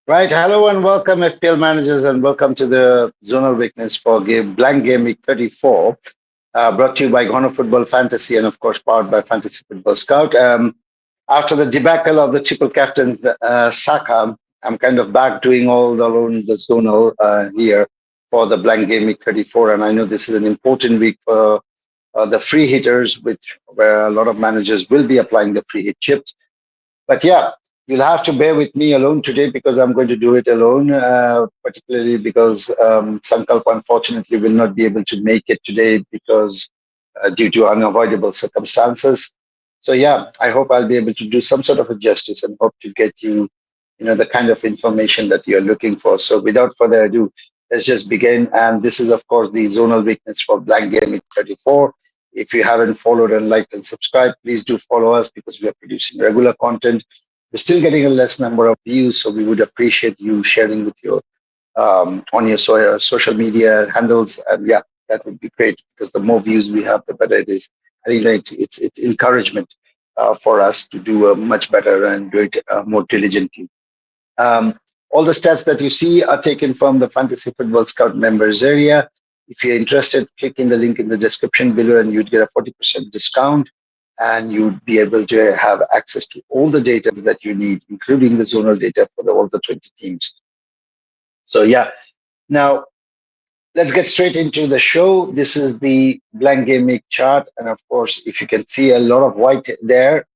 Right. Hello and welcome, FPL managers, and welcome to the Zonal Weakness for game Blank Game Week 34, brought to you by Gono Football Fantasy and, of course, powered by Fantasy Football Scout. After the debacle of the triple captain Saka, I'm kind of back doing all alone the Zonal here for the Blank Game Week 34, and I know this is an important week for the free hitters, with where a lot of managers will be applying the free hit chips. But yeah, you'll have to bear with me alone today because I'm going to do it alone, particularly because Sankalp unfortunately will not be able to make it today because due to unavoidable circumstances. So yeah, I hope I'll be able to do some sort of a justice and hope to get you, the kind of information that you're looking for. So without further ado, let's just begin. And this is of course the zonal weakness for Blank Gaming 34. If you haven't followed and liked and subscribed, please do follow us because we are producing regular content. We're still getting a less number of views, so we would appreciate you sharing with your on your social media handles. And yeah, that would be great because the more views we have, the better it is. And it's encouragement for us to do much better and do it more diligently. Um, all the stats that you see are taken from the Fantasy Football Scout members area. If you're interested, click in the link in the description below and you'd get a 40% discount. And you'd be able to have access to all the data that you need, including the zonal data for all the 20 teams. So, yeah, now let's get straight into the show. This is the blank gaming chart. And of course, if you can see a lot of white there,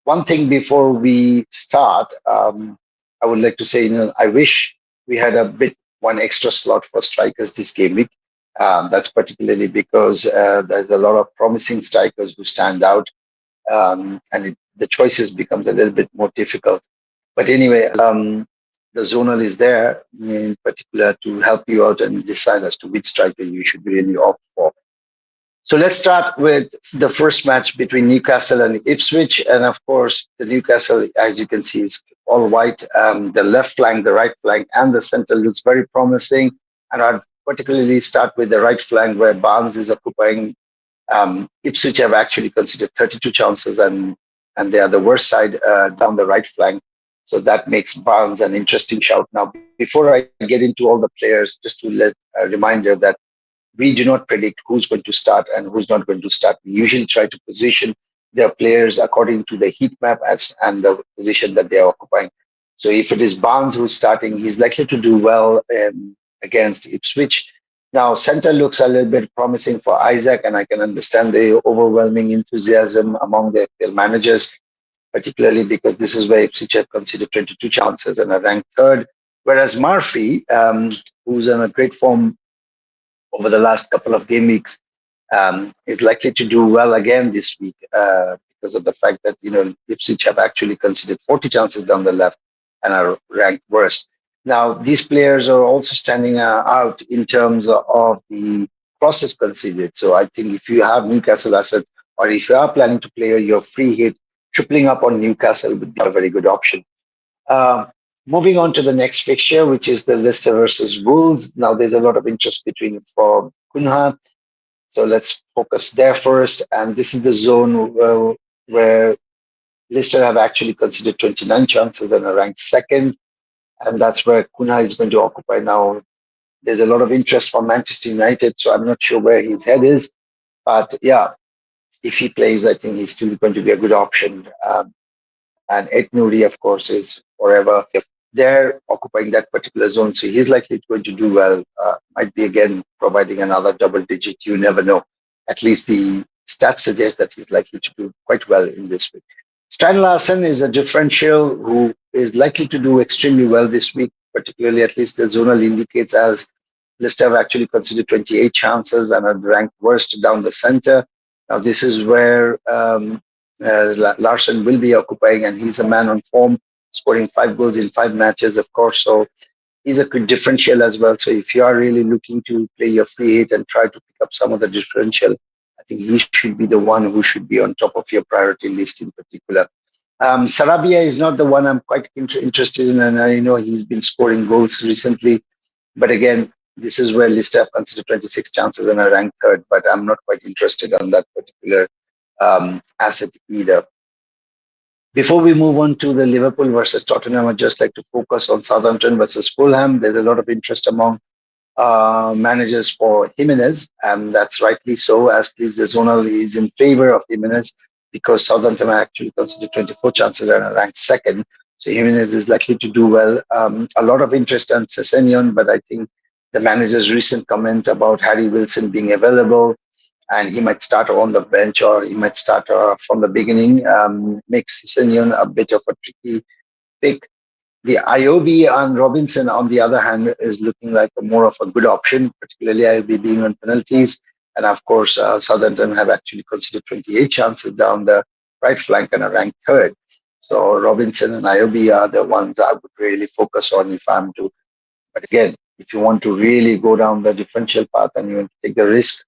one thing before we start, I would like to say, I wish we had a bit one extra slot for strikers this game week. That's particularly because there's a lot of promising strikers who stand out, and the choices becomes a little bit more difficult. But anyway, the zonal is there in particular to help you out and decide as to which striker you should really opt for. So let's start with the first match between Newcastle and Ipswich. And of course, the Newcastle, as you can see, is all white. The left flank, the right flank, and the center looks very promising. And I'd particularly start with the right flank where Barnes is occupying. Ipswich have actually considered 32 chances, and they are the worst side down the right flank. So that makes Barnes an interesting shout. Now, before I get into all the players, just to let a reminder that we do not predict who's going to start and who's not going to start. We usually try to position their players according to the heat map and the position that they are occupying. So if it is Barnes who's starting, he's likely to do well against Ipswich. Now, center looks a little bit promising for Isaac, and I can understand the overwhelming enthusiasm among the FPL managers, particularly because this is where Ipswich have considered 22 chances and are ranked third. Whereas Murphy, who's in a great form over the last couple of game weeks, is likely to do well again this week because of the fact that Ipswich have actually considered 40 chances down the left and are ranked worst. Now these players are also standing out in terms of the crosses conceded. So I think if you have Newcastle assets or if you are planning to play your free hit, tripling up on Newcastle would be a very good option. Uh, Moving on to the next fixture, which is the Leicester versus Wolves. Now, there's a lot of interest between for Cunha, so let's focus there first. And this is the zone where Leicester have actually considered 29 chances and are ranked second, and that's where Cunha is going to occupy now. There's a lot of interest from Manchester United, so I'm not sure where his head is, but yeah, if he plays, I think he's still going to be a good option. And Ed Nouri, of course, is forever. They're occupying that particular zone, so he's likely going to do well. Might be again providing another double digit. You never know. At least the stats suggest that he's likely to do quite well in this week. Stan Larson is a differential who is likely to do extremely well this week, particularly at least the zonal indicates, as Leicester have actually considered 28 chances and are ranked worst down the center. Now, this is where Larson will be occupying, and he's a man on form, scoring 5 goals in 5 matches, of course. So he's a good differential as well. So if you are really looking to play your free hit and try to pick up some of the differential, I think he should be the one who should be on top of your priority list in particular. Sarabia is not the one I'm quite interested in, and I know he's been scoring goals recently. But again, this is where Leicester have considered 26 chances and are ranked third, but I'm not quite interested on that particular asset either. Before we move on to the Liverpool versus Tottenham, I'd just like to focus on Southampton versus Fulham. There's a lot of interest among managers for Jimenez, and that's rightly so, as is the Zonal is in favor of Jimenez because Southampton are actually considered 24 chances and are ranked second. So Jimenez is likely to do well. A lot of interest on Sessegnon, but I think the manager's recent comment about Harry Wilson being available and he might start on the bench or he might start from the beginning makes Sessegnon a bit of a tricky pick. The IOB and Robinson, on the other hand, is looking like more of a good option, particularly IOB being on penalties. And of course, Southampton have actually considered 28 chances down the right flank and are ranked third. So Robinson and IOB are the ones I would really focus on if I'm to. But again, if you want to really go down the differential path and you want to take the risk,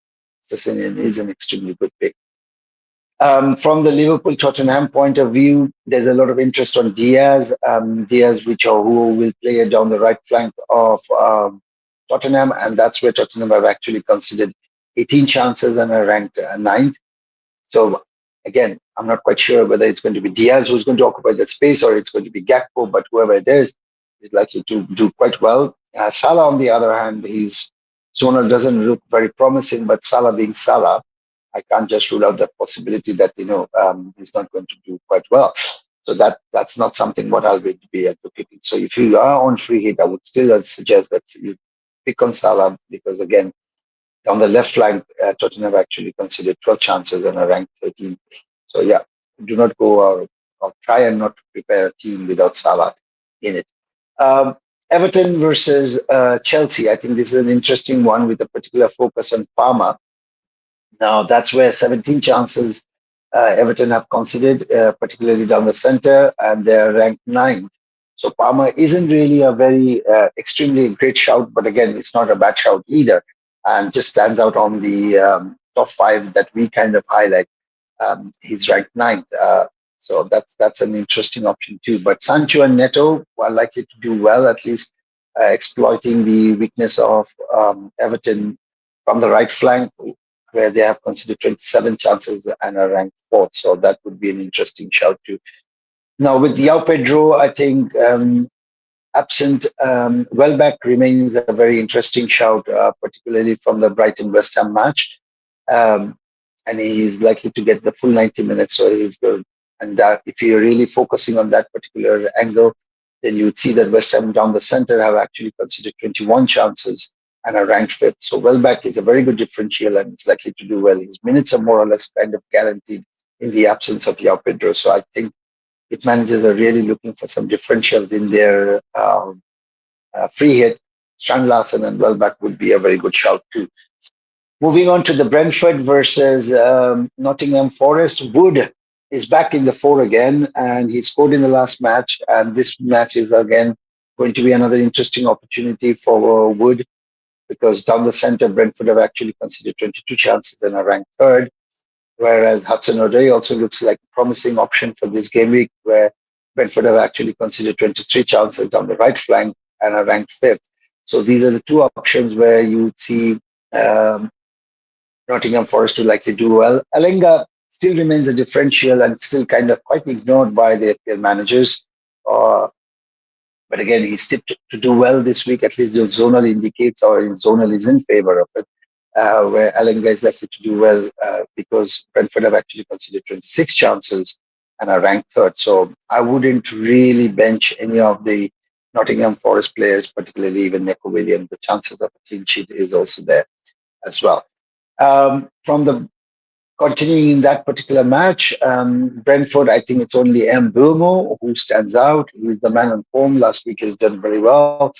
Sessegnon is an extremely good pick. From the Liverpool Tottenham point of view, there's a lot of interest on Diaz. Diaz, who will play down the right flank of Tottenham, and that's where Tottenham have actually considered 18 chances and are ranked ninth. So again, I'm not quite sure whether it's going to be Diaz who's going to occupy that space or it's going to be Gakpo, but whoever it is likely to do quite well. Salah, on the other hand, his zonal doesn't look very promising, but Salah being Salah, I can't just rule out the possibility that he's not going to do quite well. So that's not something what I'll be advocating. So if you are on free hit, I would still suggest that you pick on Salah because again, on the left flank, Tottenham have actually considered 12 chances and are ranked 13. So yeah, do not go or try and not prepare a team without Salah in it. Um, Everton versus Chelsea. I think this is an interesting one with a particular focus on Parma. Now, that's where 17 chances Everton have considered, particularly down the center, and they're ranked ninth. So Palmer isn't really a very extremely great shout, but again, it's not a bad shout either, and just stands out on the top five that we kind of highlight. He's ranked ninth, so that's an interesting option too. But Sancho and Neto are likely to do well, at least exploiting the weakness of Everton from the right flank, where they have considered 27 chances and are ranked fourth. So that would be an interesting shout too. Now with Yao Pedro, I think absent Welbeck remains a very interesting shout, particularly from the Brighton West Ham match. Um, and he is likely to get the full 90 minutes, so he's good. And if you're really focusing on that particular angle, then you would see that West Ham down the center have actually considered 21 chances and are ranked fifth. So Welbeck is a very good differential and is likely to do well. His minutes are more or less kind of guaranteed in the absence of Yao Pedro. So I think if managers are really looking for some differentials in their free hit, Strand Larsen and Welbeck would be a very good shout too. Moving on to the Brentford versus Nottingham Forest, Wood is back in the four again, and he scored in the last match. And this match is again going to be another interesting opportunity for Wood because down the center, Brentford have actually considered 22 chances and are ranked third, whereas Hudson-Odoi also looks like a promising option for this game week, where Brentford have actually considered 23 chances down the right flank and are ranked fifth. So these are the two options where you would see um, Nottingham Forest will likely do well. Alenga still remains a differential and still kind of quite ignored by the FPL managers. Uh, but again, he's tipped to do well this week. At least the zonal indicates, or in zonal is in favor of it, where Alenga is likely to do well because Brentford have actually considered 26 chances and are ranked third. So I wouldn't really bench any of the Nottingham Forest players, particularly even Neco Williams. The chances of a clean sheet is also there as well. From the continuing in that particular match, Brentford, I think it's only Mbumo who stands out. He's the man on form. Last week he's done very well,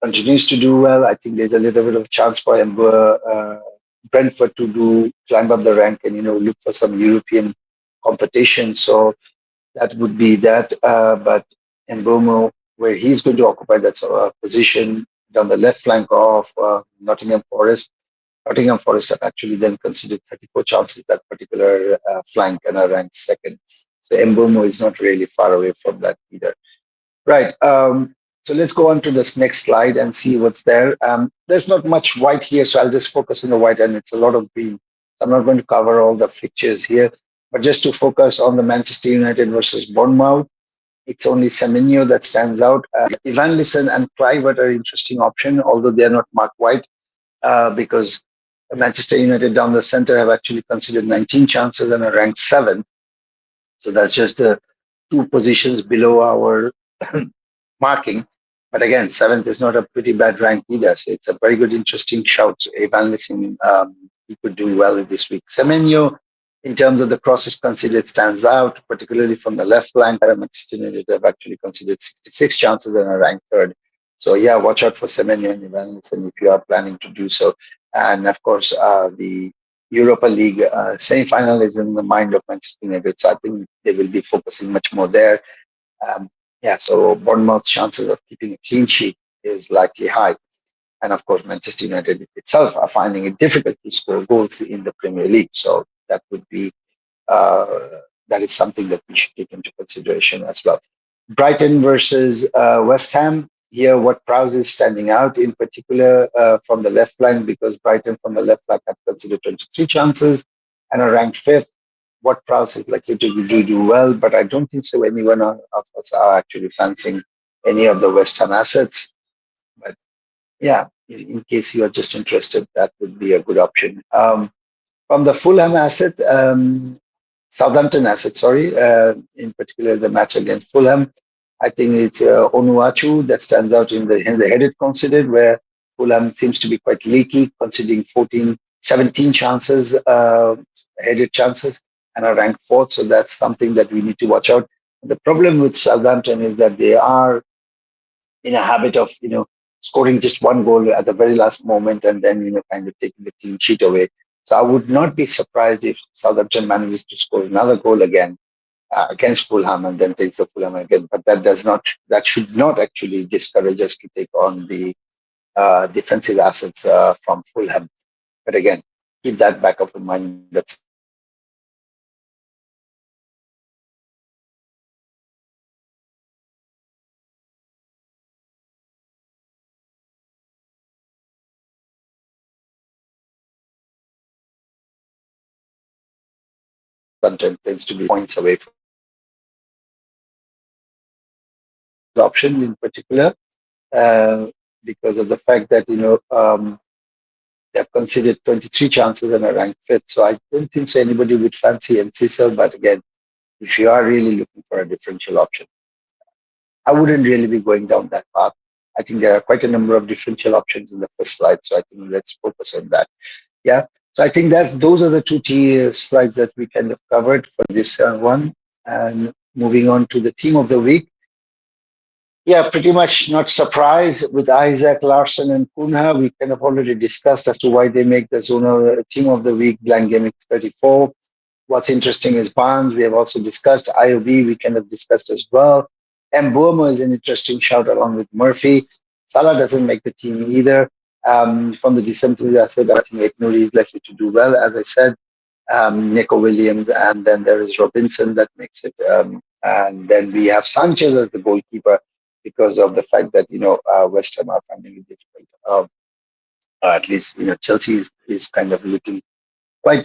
continues to do well. I think there's a little bit of chance for Brentford to climb up the rank and look for some European competition. So that would be that. But Mbumo, where he's going to occupy that position down the left flank of Nottingham Forest. Nottingham Forest have actually then considered 34 chances that particular flank and are ranked second. So Mbumo is not really far away from that either. Right. So let's go on to this next slide and see what's there. There's not much white here, so I'll just focus on the white, and it's a lot of green. I'm not going to cover all the fixtures here, But just to focus on the Manchester United versus Bournemouth, it's only Semenyo that stands out. Ivan Lisson and Clivert are interesting option, although they are not Mark White, because Manchester United down the center have actually considered 19 chances and are ranked seventh. So that's just two positions below our marking. But again, seventh is not a pretty bad rank either. So it's a very good, interesting shout. Evan Lissing, he could do well this week. Semenyo, in terms of the crosses considered, stands out, particularly from the left flank. Manchester United have actually considered 66 chances and are ranked third. So yeah, watch out for Semenyo and Evan Lissing if you are planning to do so. And of course, the Europa League semi-final is in the mind of Manchester United. So I think they will be focusing much more there. Um, yeah, so Bournemouth's chances of keeping a clean sheet is likely high. And of course, Manchester United itself are finding it difficult to score goals in the Premier League. So that would be uh, that is something that we should take into consideration as well. Brighton versus West Ham. Here, what Prowse is standing out in particular from the left flank, because Brighton from the left flank have considered 23 chances and are ranked fifth. What Prowse is likely to do well, but I don't think so. Anyone of us are actually fancying any of the West Ham assets. But yeah, in case you are just interested, that would be a good option. From the Fulham asset, Southampton asset, sorry, in particular the match against Fulham. I think it's Onuachu that stands out in the headed considered, where Fulham seems to be quite leaky, conceding 14, 17 chances, headed chances, and are ranked fourth. So that's something that we need to watch out. The problem with Southampton is that they are in a habit of, scoring just one goal at the very last moment and then, kind of taking the clean sheet away. So I would not be surprised if Southampton manages to score another goal again against Fulham and then takes the Fulham again. But that should not actually discourage us to take on the defensive assets from Fulham. But again, keep that back of your mind that Southampton are finding it difficult to score goals in the Premier League. Southampton tends to be points away from option in particular uh, because of the fact that they have considered 23 chances and are ranked fifth. So I don't think so anybody would fancy Enciso. But again, if you are really looking for a differential option, I wouldn't really be going down that path. I think there are quite a number of differential options in the first slide. So I think let's focus on that. Yeah. So I think those are the two slides that we kind of covered for this one. And moving on to the team of the week. Yeah, pretty much not surprised with Isaac, Larson, and Kunha. We kind of already discussed as to why they make the zonal team of the week, blank gaming 34. What's interesting is Barnes. We have also discussed IOB. We kind of discussed as well. Mbomo is an interesting shout along with Murphy. Salah doesn't make the team either. From the December, I said I think Eknuri is likely to do well, as I said. Nico Williams, and then there is Robinson that makes it. And then we have Sanchez as the goalkeeper because of the fact that West Ham are finding it difficult. At least Chelsea is kind of looking quite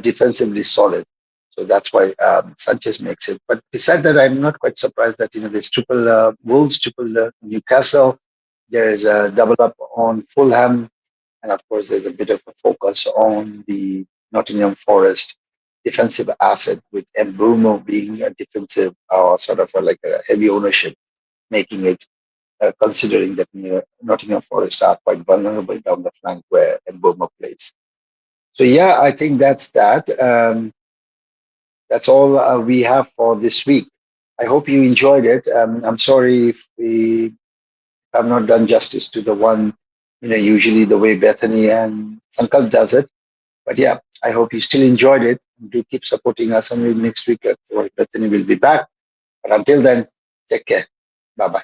defensively solid. So that's why Sanchez makes it. But beside that, I'm not quite surprised that there's triple Wolves, triple Newcastle. There is a double up on Fulham, and of course, there's a bit of a focus on the Nottingham Forest defensive asset, with Mbumo being a defensive or sort of like a heavy ownership, making it considering that Nottingham Forest are quite vulnerable down the flank where Mbumo plays. So yeah, I think that's that. That's all we have for this week. I hope you enjoyed it. I'm sorry if we have not done justice to the one, usually the way Bethany and Sankalp does it. But yeah, I hope you still enjoyed it. Do keep supporting us, and next week, Bethany will be back. But until then, take care. Bye bye.